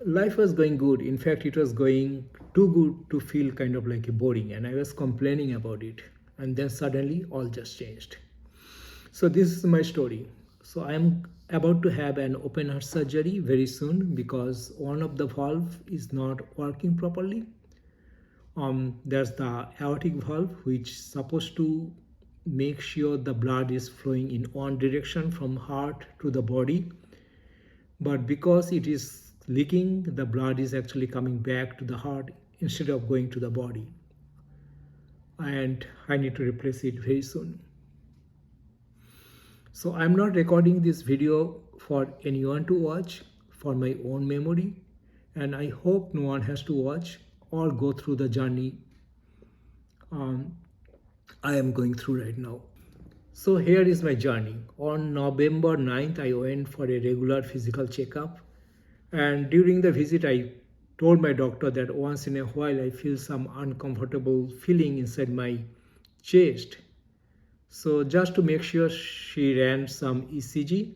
Life was going good. In fact, it was going too good to feel kind of like a boring, and I was complaining about it. And then suddenly, all just changed. So this is my story. So I am about to have an open heart surgery very soon because one of the valve is not working properly. There's the aortic valve, which is supposed to make sure the blood is flowing in one direction from heart to the body, but because it is leaking, the blood is actually coming back to the heart instead of going to the body, and I need to replace it very soon. So I'm not recording this video for anyone to watch, for my own memory, and I hope no one has to watch or go through the journey I am going through right now. So here is my journey. On November 9th, I went for a regular physical checkup. And during the visit, I told my doctor that once in a while I feel some uncomfortable feeling inside my chest. So just to make sure, she ran some ECG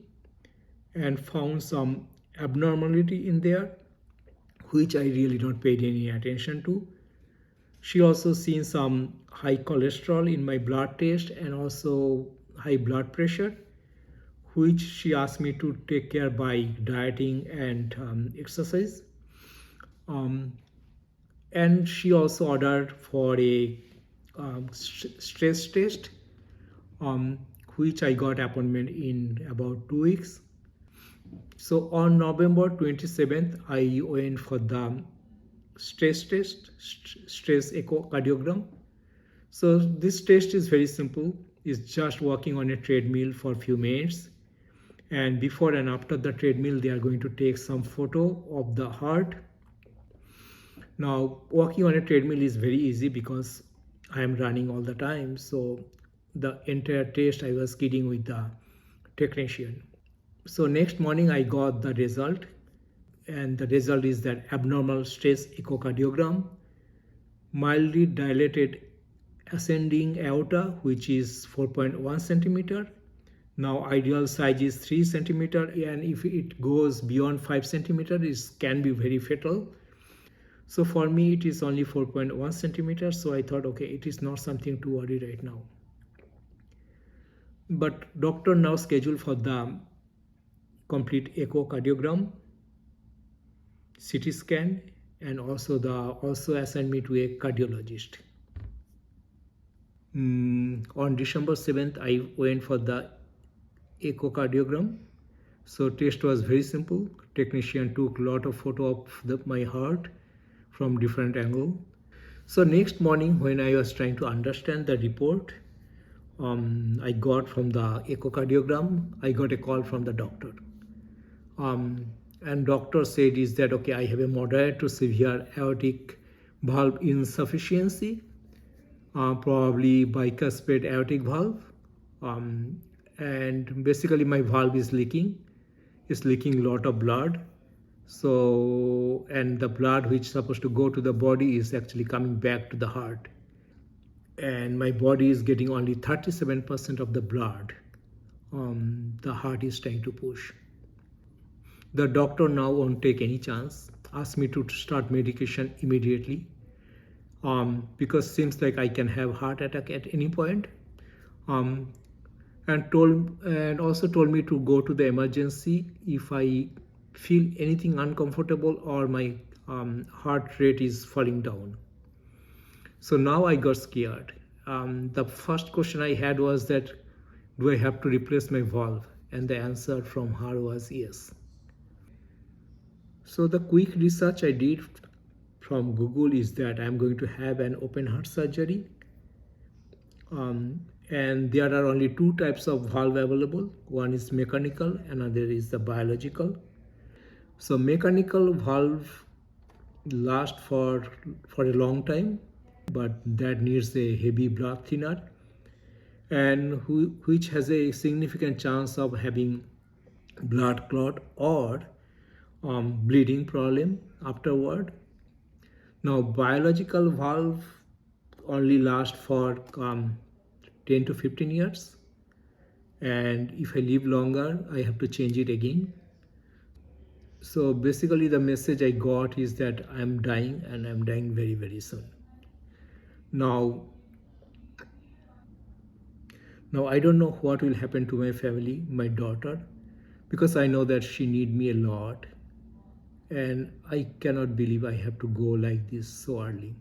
and found some abnormality in there, which I really not paid any attention to. She also seen some high cholesterol in my blood test and also high blood pressure, which she asked me to take care by dieting and exercise. Um, and she also ordered for a stress test, um, which I got appointment in about 2 weeks. So on November 27th, I went for the stress test, stress echocardiogram. So this test is very simple. It's just walking on a treadmill for a few minutes. And before and after the treadmill, they are going to take some photo of the heart. Now, walking on a treadmill is very easy because I am running all the time. So the entire test I was kidding with the technician. So next morning I got the result, and the result is that abnormal stress echocardiogram, mildly dilated ascending aorta, which is 4.1 centimeter. Now ideal size is 3 centimeter, and if it goes beyond 5 centimeter, it can be very fatal. So for me it is only 4.1 centimeter, so I thought, okay, it is not something to worry right now. But doctor now scheduled for the complete echocardiogram, CT scan, and also assigned me to a cardiologist. On December 7th, I went for the echocardiogram. So test was very simple. Technician took a lot of photo of my heart from different angle. So next morning, when I was trying to understand the report I got from the echocardiogram, I got a call from the doctor. And doctor said is that, okay, I have a moderate to severe aortic valve insufficiency, probably bicuspid aortic valve, and basically my valve is leaking. It's leaking a lot of blood. So, and the blood which is supposed to go to the body is actually coming back to the heart. And my body is getting only 37% of the blood the heart is trying to push. The doctor now won't take any chance, asked me to start medication immediately because seems like I can have heart attack at any point. And also told me to go to the emergency if I feel anything uncomfortable or my heart rate is falling down. So now I got scared. The first question I had was that, do I have to replace my valve? And the answer from her was yes. So the quick research I did from Google is that I'm going to have an open heart surgery. And there are only two types of valve available. One is mechanical, another is the biological. So mechanical valve lasts for a long time, but that needs a heavy blood thinner, and which has a significant chance of having blood clot or bleeding problem afterward. Now biological valve only lasts for 10 to 15 years, and if I live longer I have to change it again. So basically the message I got is that I'm dying, and I'm dying very, very soon. Now, now I don't know what will happen to my family, my daughter, because I know that she need me a lot, and I cannot believe I have to go like this so early.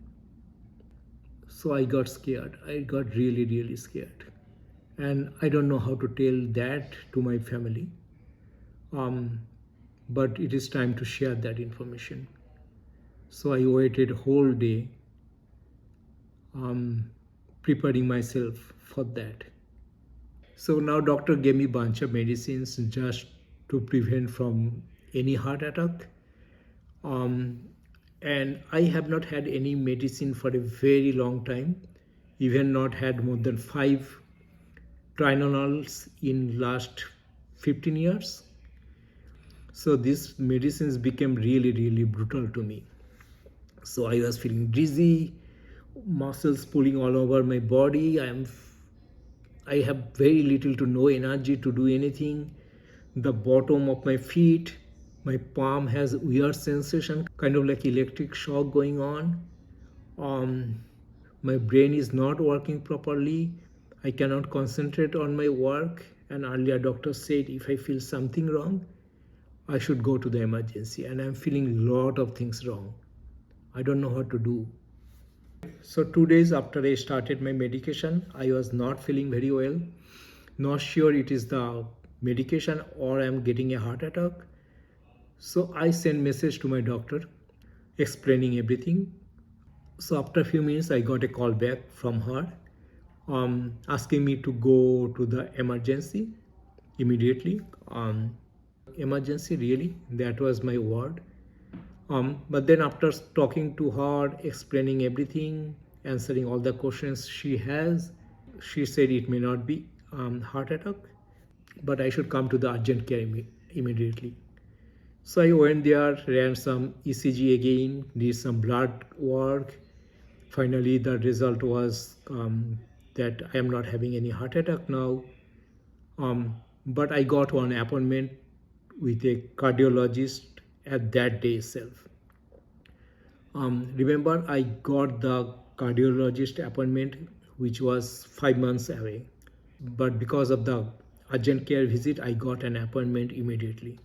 So I got scared. I got really, really scared. And I don't know how to tell that to my family. Um, but it is time to share that information. So I waited whole day, um, preparing myself for that. So now doctor gave me bunch of medicines just to prevent from any heart attack. Um, and I have not had any medicine for a very long time, even not had more than 5 Tylenols in last 15 years. So these medicines became really, really brutal to me. So I was feeling dizzy, muscles pulling all over my body. I have very little to no energy to do anything. The bottom of my feet, my palm has weird sensation, kind of like electric shock going on. Um, my brain is not working properly. I cannot concentrate on my work. And earlier doctor said if I feel something wrong, I should go to the emergency. And I'm feeling a lot of things wrong. I don't know what to do. So 2 days after I started my medication, I was not feeling very well. Not sure it is the medication or I'm getting a heart attack. So I sent message to my doctor explaining everything. So after a few minutes, I got a call back from her asking me to go to the emergency immediately. Emergency, really, that was my word. But then after talking to her, explaining everything, answering all the questions she has, she said it may not be heart attack, but I should come to the urgent care immediately. So I went there, ran some ECG again, did some blood work. Finally, the result was that I am not having any heart attack now. But I got one appointment with a cardiologist at that day itself. Remember, I got the cardiologist appointment, which was 5 months away. But because of the urgent care visit, I got an appointment immediately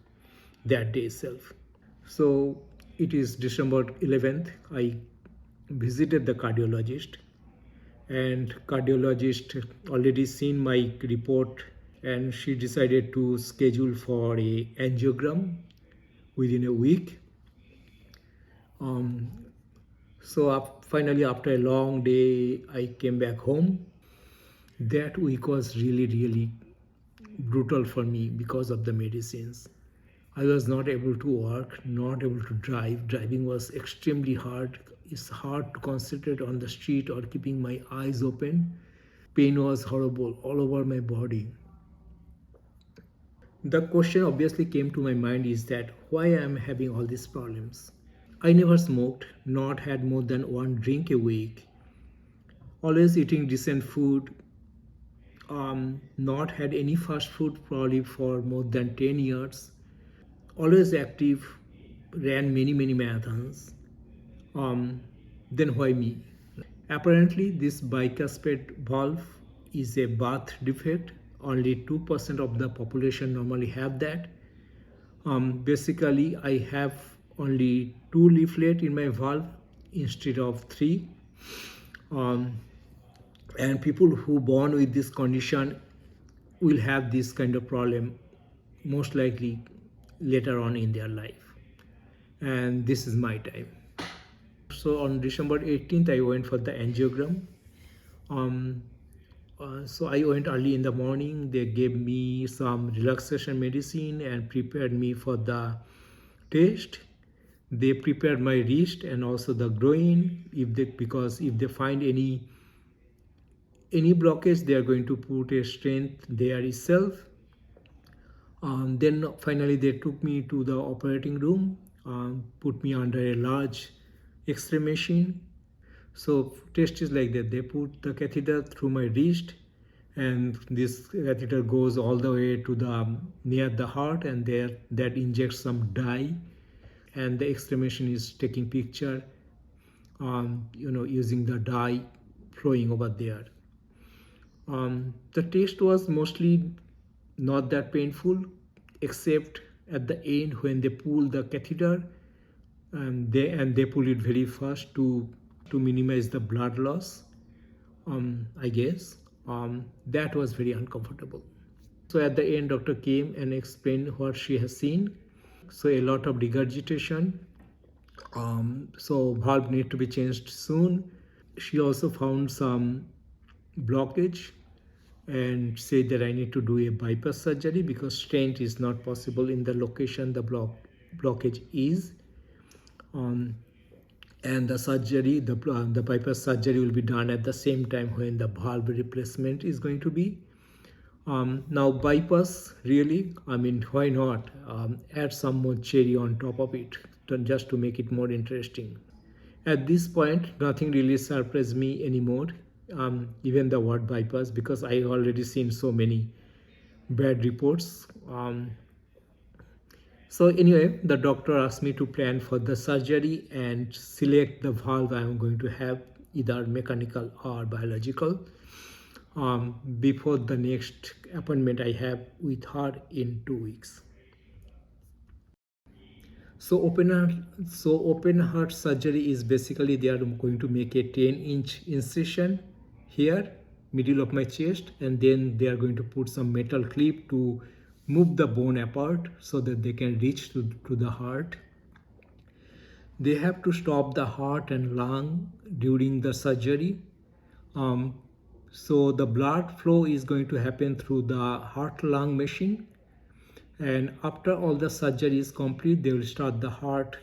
that day itself. So it is December 11th. I visited the cardiologist, and cardiologist already seen my report, and she decided to schedule for a angiogram within a week. So finally, after a long day, I came back home. That week was really, really brutal for me because of the medicines. I was not able to work, not able to drive. Driving was extremely hard. It's hard to concentrate on the street or keeping my eyes open. Pain was horrible all over my body. The question obviously came to my mind is that why I am having all these problems. I never smoked, not had more than one drink a week, always eating decent food, not had any fast food probably for more than 10 years, always active, ran many, many marathons. Then why me? Apparently, this bicuspid valve is a birth defect. Only 2% of the population normally have that. Basically, I have only 2 leaflet in my valve instead of 3. And people who born with this condition will have this kind of problem most likely later on in their life. And this is my time. So on December 18th, I went for the angiogram. So I went early in the morning. They gave me some relaxation medicine and prepared me for the test. They prepared my wrist and also the groin. Because if they find any blockage, they are going to put a stent there itself. Then finally they took me to the operating room, put me under a large X-ray machine. So test is like that. They put the catheter through my wrist, and this catheter goes all the way to the near the heart, and there that injects some dye and the exclamation is taking picture, using the dye flowing over there. The test was mostly not that painful, except at the end when they pull the catheter, and they pull it very fast to minimize the blood loss. I guess that was very uncomfortable. So at the end, doctor came and explained what she has seen. So a lot of regurgitation. So valve need to be changed soon. She also found some blockage and said that I need to do a bypass surgery because stent is not possible in the location the blockage is. And the surgery, the bypass surgery will be done at the same time when the valve replacement is going to be. Now bypass, really, I mean, why not add some more cherry on top of it just to make it more interesting. At this point, nothing really surprised me anymore, even the word bypass, because I already seen so many bad reports. So anyway, the doctor asked me to plan for the surgery and select the valve I am going to have, either mechanical or biological, before the next appointment I have with her in 2 weeks. So open heart surgery is basically they are going to make a 10-inch incision here, middle of my chest, and then they are going to put some metal clip to move the bone apart so that they can reach to the heart. They have to stop the heart and lung during the surgery. So the blood flow is going to happen through the heart-lung machine. And after all the surgery is complete, they will start the heart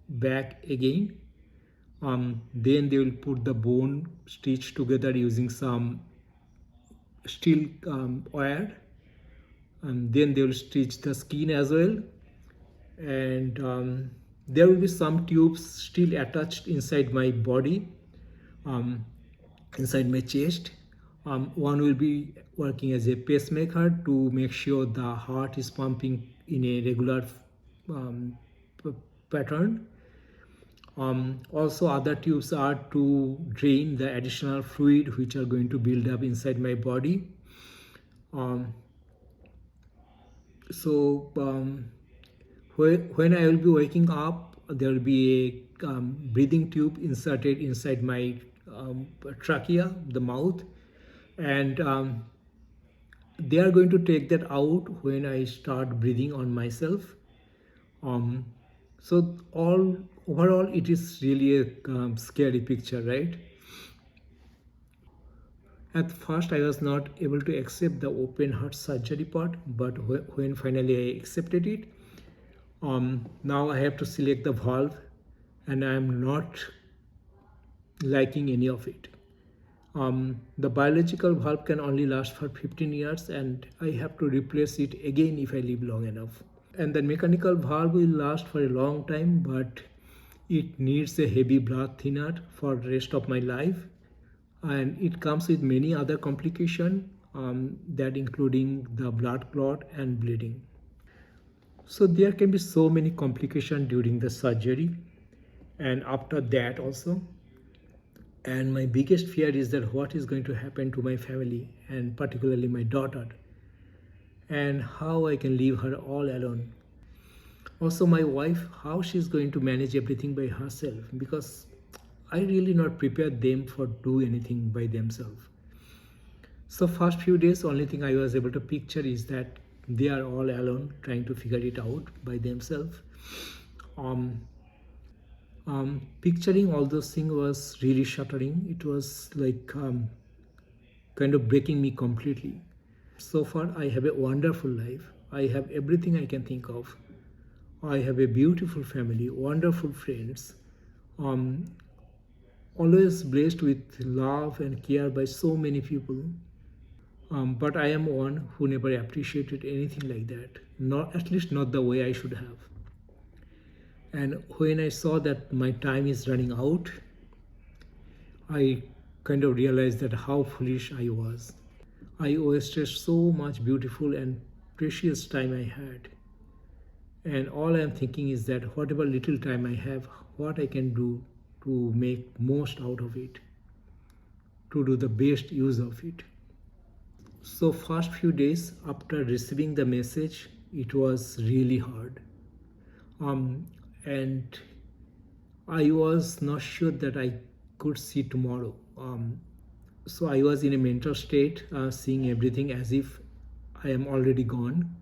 back again. Then they will put the bone stitch together using some steel wire. And then they will stitch the skin as well. And there will be some tubes still attached inside my body, inside my chest. One will be working as a pacemaker to make sure the heart is pumping in a regular pattern. Also other tubes are to drain the additional fluid which are going to build up inside my body. When I will be waking up, there will be a breathing tube inserted inside my trachea, the mouth, and they are going to take that out when I start breathing on myself. So overall, it is really a scary picture, right? At first, I was not able to accept the open heart surgery part, but when finally I accepted it, now I have to select the valve, and I am not liking any of it. The biological valve can only last for 15 years, and I have to replace it again if I live long enough. And the mechanical valve will last for a long time, but it needs a heavy blood thinner for the rest of my life. And it comes with many other complications, that including the blood clot and bleeding. So there can be so many complications during the surgery and after that also. And my biggest fear is that what is going to happen to my family, and particularly my daughter, and how I can leave her all alone. Also my wife, how she's going to manage everything by herself, because I really not prepared them for do anything by themselves. So first few days, only thing I was able to picture is that they are all alone trying to figure it out by themselves. Picturing all those things was really shattering. It was like kind of breaking me completely. So far, I have a wonderful life. I have everything I can think of. I have a beautiful family, wonderful friends. Always blessed with love and care by so many people. But I am one who never appreciated anything like that. Not, at least not the way I should have. And when I saw that my time is running out, I kind of realized that how foolish I was. I wasted so much beautiful and precious time I had. and all I'm thinking is that whatever little time I have, what I can do to make most out of it, to do the best use of it. So first few days after receiving the message, it was really hard, and I was not sure that I could see tomorrow. So I was in a mental state, seeing everything as if I am already gone,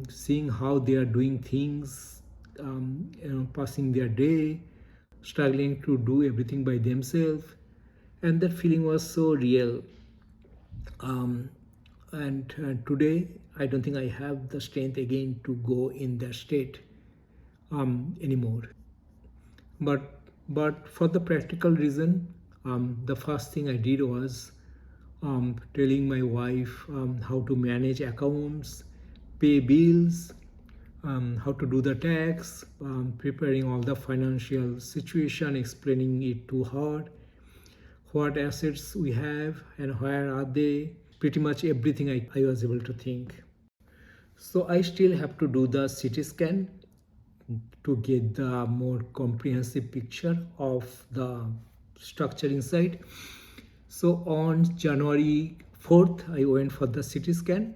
seeing how they are doing things, passing their day, struggling to do everything by themselves, and that feeling was so real. And today, I don't think I have the strength again to go in that state anymore. But for the practical reason, the first thing I did was telling my wife how to manage accounts, pay bills, how to do the tax, preparing all the financial situation, explaining it to her, what assets we have and where are they, pretty much everything I was able to think. So I still have to do the CT scan to get the more comprehensive picture of the structure inside. So on January 4th, I went for the CT scan.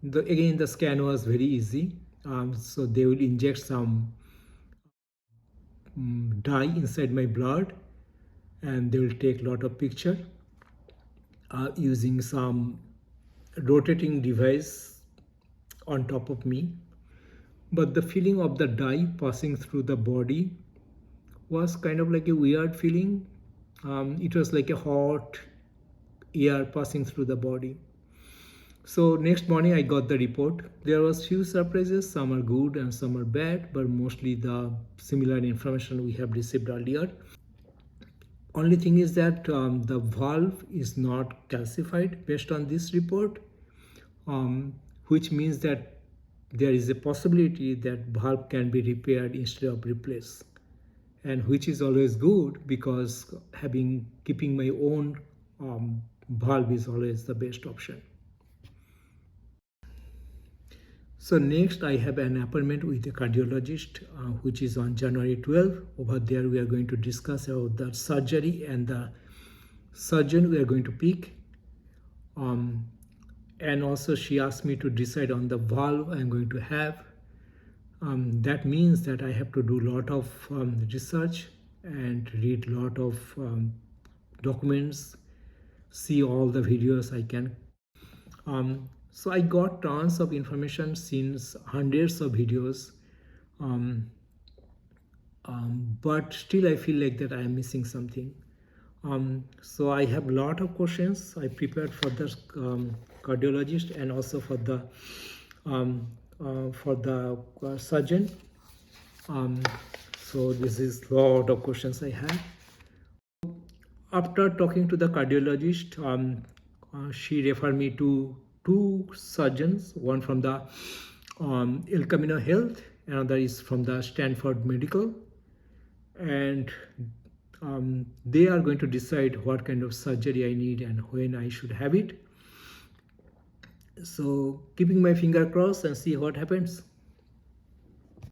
Again, the scan was very easy. So they will inject some dye inside my blood, and they will take a lot of picture using some rotating device on top of me. But the feeling of the dye passing through the body was kind of like a weird feeling. It was like a hot air passing through the body. So next morning I got the report. There was few surprises, some are good and some are bad, but mostly the similar information we have received earlier. Only thing is that the valve is not calcified based on this report, which means that there is a possibility that valve can be repaired instead of replaced, and which is always good because keeping my own valve is always the best option. So next I have an appointment with a cardiologist, which is on January 12. Over there we are going to discuss about the surgery and the surgeon we are going to pick. And also she asked me to decide on the valve I am going to have. That means that I have to do a lot of research and read a lot of documents, see all the videos I can. So I got tons of information since hundreds of videos, but still I feel like that I am missing something. So I have a lot of questions I prepared for the cardiologist and also for the surgeon. So this is a lot of questions I have. After talking to the cardiologist, she referred me to two surgeons, one from the El Camino Health, another is from the Stanford Medical, and they are going to decide what kind of surgery I need and when I should have it. So keeping my finger crossed and see what happens.